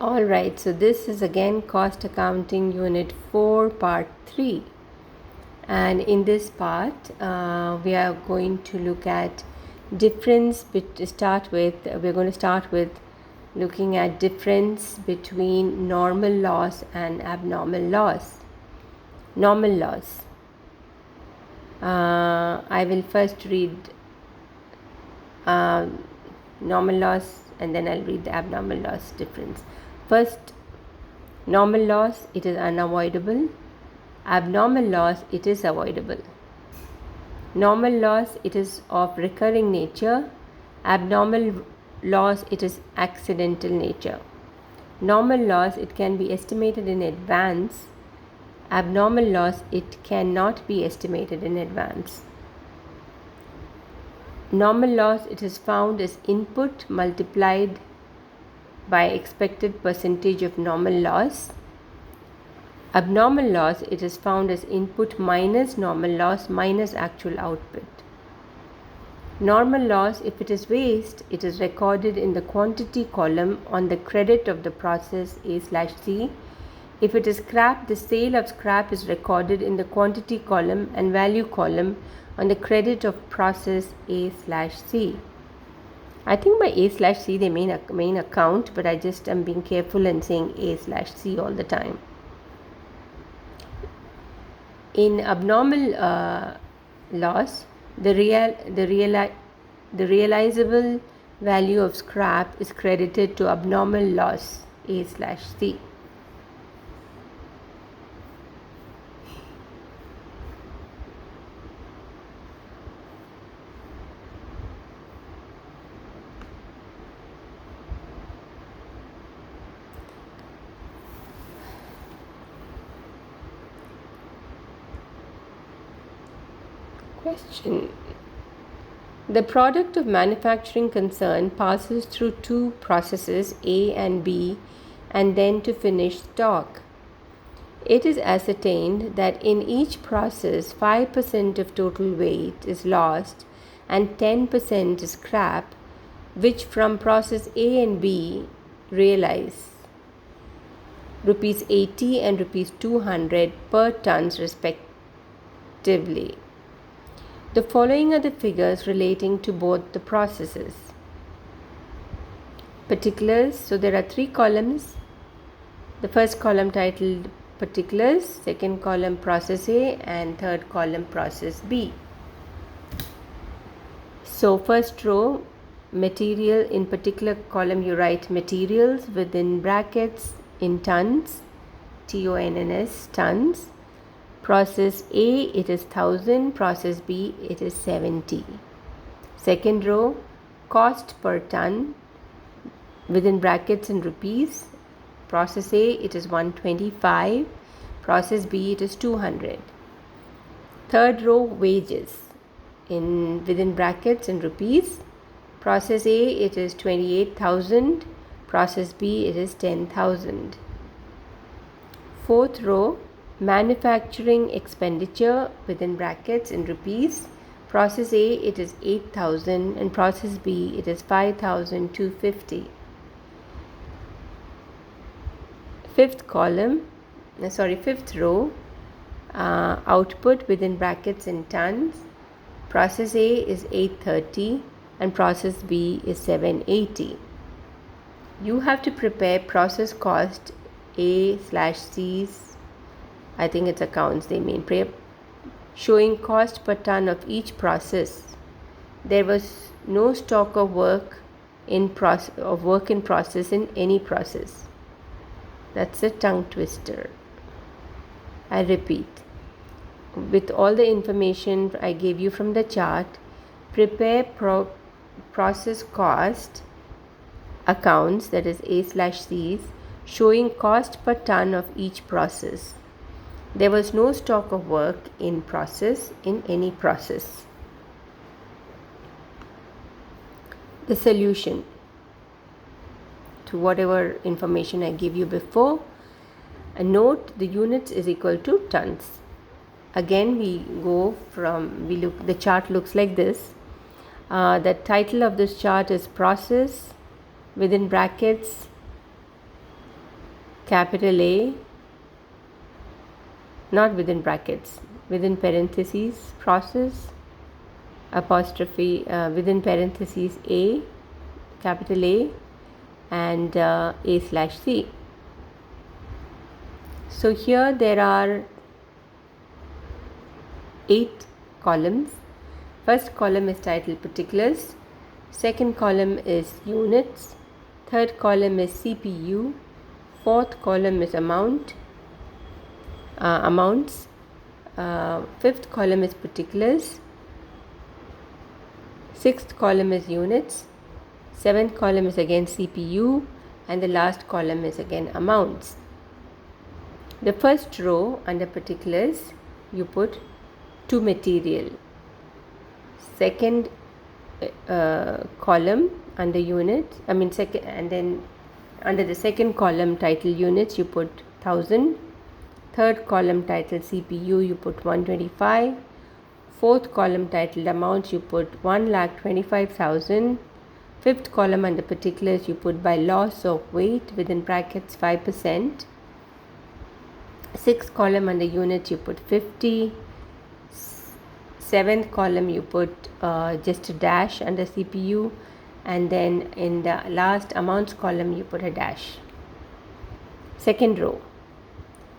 Alright, so this is again Cost Accounting Unit 4 Part 3, and in this part we are going to look at we're going to start with looking at difference between normal loss and abnormal loss. Normal loss. I will first read normal loss and then I'll read the abnormal loss difference. First, normal loss, it is unavoidable. Abnormal loss, it is avoidable. Normal loss, it is of recurring nature. Abnormal loss, it is accidental nature. Normal loss, it can be estimated in advance. Abnormal loss, it cannot be estimated in advance. Normal loss, it is found as input multiplied by expected percentage of normal loss. Abnormal loss, it is found as input minus normal loss minus actual output. Normal loss, if it is waste, it is recorded in the quantity column on the credit of the process A/C. If it is scrap, the sale of scrap is recorded in the quantity column and value column on the credit of process A/C. I think by A/C they mean account, but I just am being careful and saying A/C all the time. In abnormal loss, the realizable value of scrap is credited to abnormal loss A/C. Question. The product of manufacturing concern passes through two processes A and B and then to finished stock. It is ascertained that in each process 5% of total weight is lost and 10% is scrap, which from process A and B realize rupees 80 and rupees 200 per tons respectively. The following are the figures relating to both the processes. Particulars. So there are three columns. The first column titled particulars, second column process A, and third column process B. So first row, material. In particular column you write materials within brackets in tons, TONNS, tons. Process A, it is 1000, process B, it is 70. Second row, cost per ton within brackets in rupees. Process A, it is 125, process B, it is 200. Third row, wages within brackets in rupees. Process A, it is 28,000, process B, it is 10,000. Fourth row, manufacturing expenditure within brackets in rupees. Process A, it is 8,000 and process B, it is 5,250. Fifth row, output within brackets in tons. Process A is 830 and process B is 780. You have to prepare process cost A/C's, I think it's accounts they mean, showing cost per ton of each process. There was no stock of work in process in any process. That's a tongue twister. I repeat, with all the information I gave you from the chart, prepare process cost accounts, that is A/C's, showing cost per ton of each process. There was no stock of work in process in any process. The solution to whatever information I gave you before. A note, the units is equal to tons. Again the chart looks like this. The title of this chart is process within brackets capital A, not within brackets, within parentheses, process, apostrophe, within parentheses A, capital A, and A/C. So here there are 8 columns. First column is title particulars, second column is units, third column is CPU, fourth column is amounts, fifth column is particulars, sixth column is units, seventh column is again CPU, and the last column is again amounts. The first row under particulars you put to material. Second column under units, second, and then under the second column title units you put 1000. Third column title CPU you put 125. Fourth column titled amounts you put 1,25,000. Fifth column under particulars you put by loss of weight within brackets 5%. Sixth column under units you put 50. Seventh column you put just a dash under CPU, and then in the last amounts column you put a dash. Second row,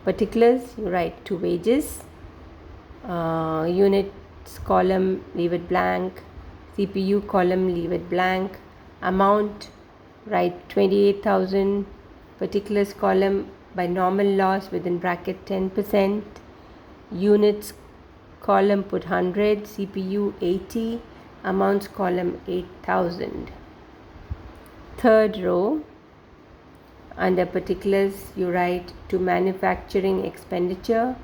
particulars you write to wages, units column leave it blank, CPU column leave it blank, amount write 28,000, particulars column by normal loss within bracket 10%, units column put 100, CPU 80, amounts column 8,000. Third row, under particulars you write to manufacturing expenditure,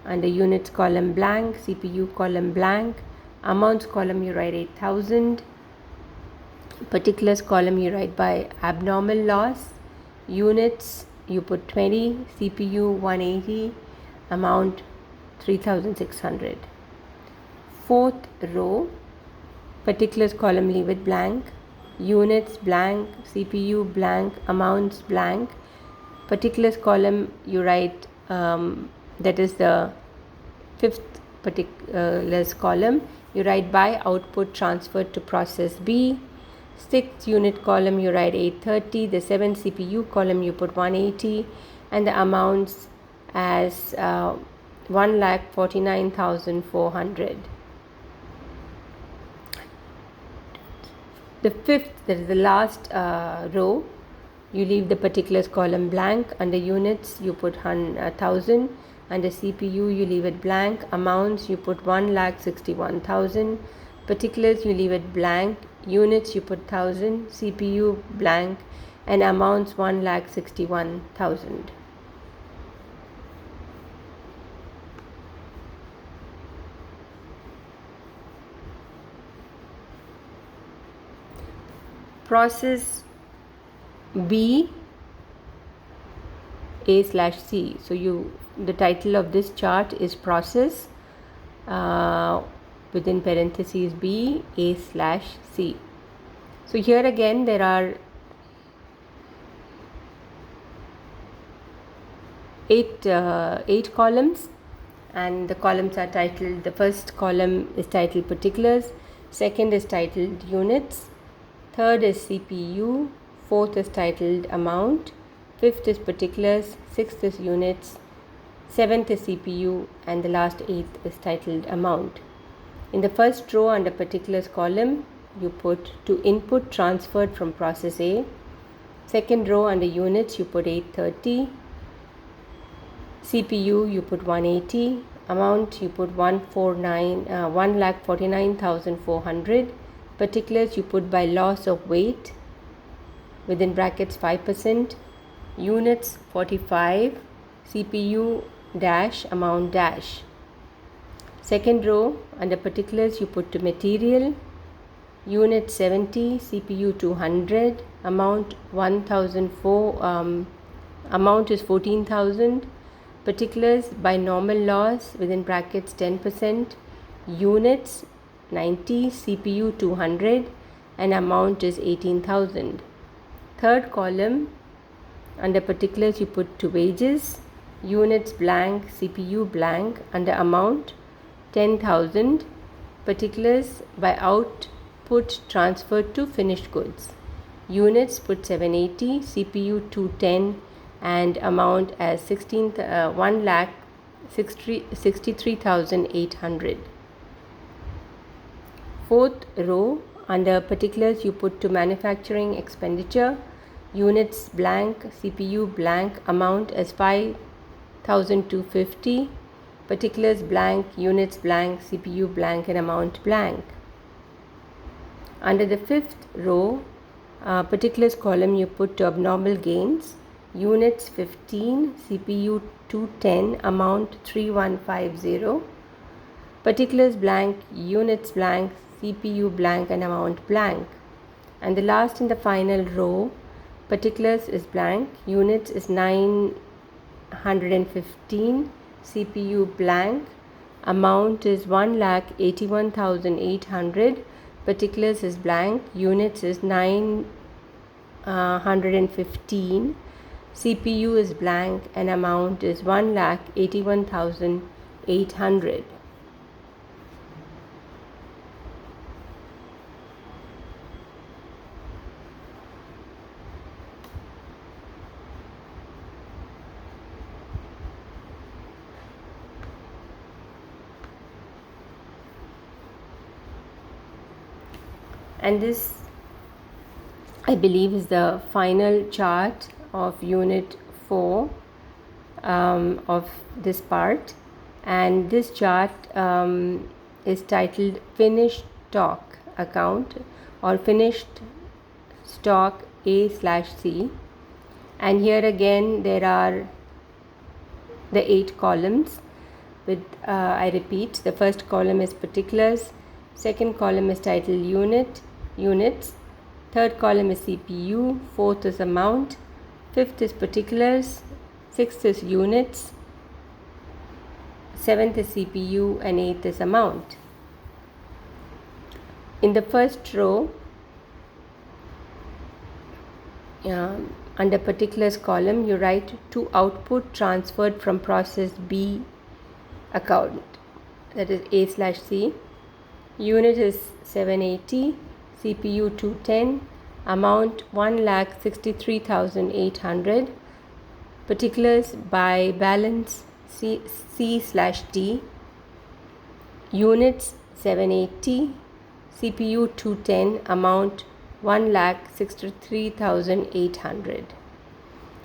under units column blank, CPU column blank, amounts column you write 8,000, particulars column you write by abnormal loss, units you put 20, CPU 180, amount 3,600. Fourth row, particulars column leave it blank, units blank, CPU blank, amounts blank, particulars column you write, that is the fifth particulars column, you write by output transferred to process B. Sixth unit column you write 830, the seventh CPU column you put 180, and the amounts as 1,49,400. The fifth, that is the last row, you leave the particulars column blank, under units you put 1,000, under CPU you leave it blank, amounts you put 1,61,000, particulars you leave it blank, units you put 1,000, CPU blank, and amounts 1,61,000. Process B A/C. So the title of this chart is process within parentheses B A/C. So here again there are 8 columns, and the columns are titled, the first column is titled particulars, second is titled units, third is CPU, fourth is titled amount, fifth is particulars, sixth is units, seventh is CPU, and the last eighth is titled amount. In the first row under particulars column you put to input transferred from process A. Second row under units you put 830, CPU you put 180, amount you put 1,49,400, particulars you put by loss of weight within brackets 5%, units 45, CPU dash, amount dash. Second row under particulars you put to material, unit 70, CPU 200, amount 1,004, amount is 14,000, particulars by normal loss within brackets 10%, units 90, CPU 200, and amount is 18,000. Third column Under particulars you put to wages, units blank, CPU blank, under amount 10,000, particulars by output transferred to finished goods. Units put 780, CPU 210, and amount as 1,63,800. Fourth row, under particulars you put to manufacturing expenditure, units blank, CPU blank, amount as 5,250, particulars blank, units blank, CPU blank, and amount blank. Under the fifth row, particulars column you put to abnormal gains, units 15, CPU 210, amount 3150, particulars blank, units blank, CPU blank, and amount blank. And the last and the final row, particulars is blank, units is 915, CPU blank, amount is 1,81,800, particulars is blank, units is 915, CPU is blank, and amount is 1,81,800. And this, I believe, is the final chart of unit 4 of this part, and this chart is titled finished stock account or finished stock A/C, and here again there are the 8 columns with I repeat, the first column is particulars, second column is title units, third column is CPU, fourth is amount, fifth is particulars, sixth is units, seventh is CPU, and eighth is amount. In the first row, under particulars column, you write to output transferred from process B account, that is A/C. Unit is 780, CPU 210, amount 1,63,800, particulars by balance C/D, units 780, CPU 210, amount 1,63,800.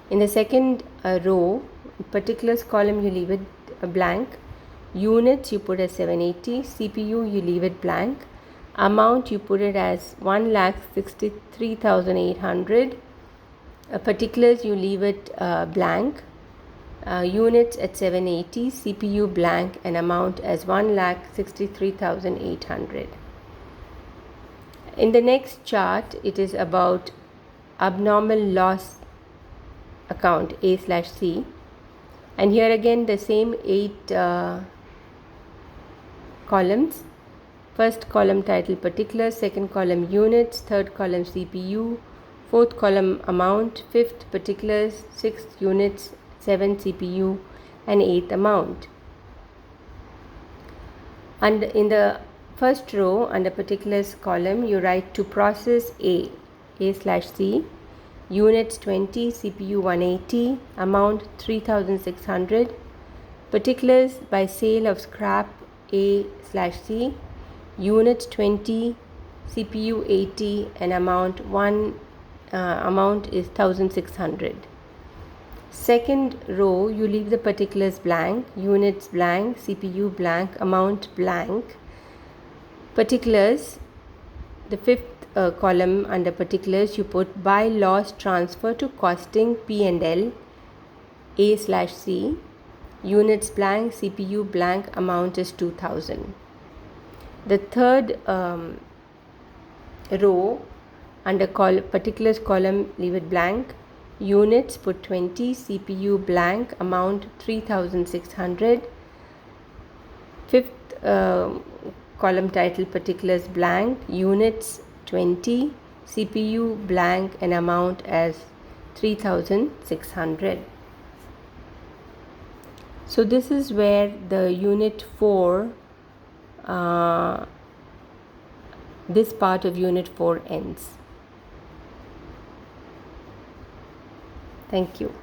In the second row, particulars column you leave it blank, units you put as 780, CPU you leave it blank, amount you put it as 1,63,800, particulars you leave it blank, units at 780, CPU blank, and amount as 1,63,800. In the next chart, it is about abnormal loss account A/C, and here again the same 8 columns. First column title particulars, second column units, third column CPU, fourth column amount, fifth particulars, sixth units, seventh CPU, and eighth amount. And in the first row, under particulars column, you write to process A/C, units 20, CPU 180, amount 3,600, particulars by sale of scrap A/C, units 20, CPU 80, and amount is 1,600. Second row, you leave the particulars blank, units blank, CPU blank, amount blank. Particulars, the fifth column under particulars, you put by loss transfer to costing P&L A/C, units blank, CPU blank, amount is 2,000. The third row under particulars column, leave it blank, units put 20, CPU blank, amount 3,600. Fifth column title particulars blank, units 20, CPU blank, and amount as 3600. So this is where the unit 4, this part of unit 4 ends. Thank you.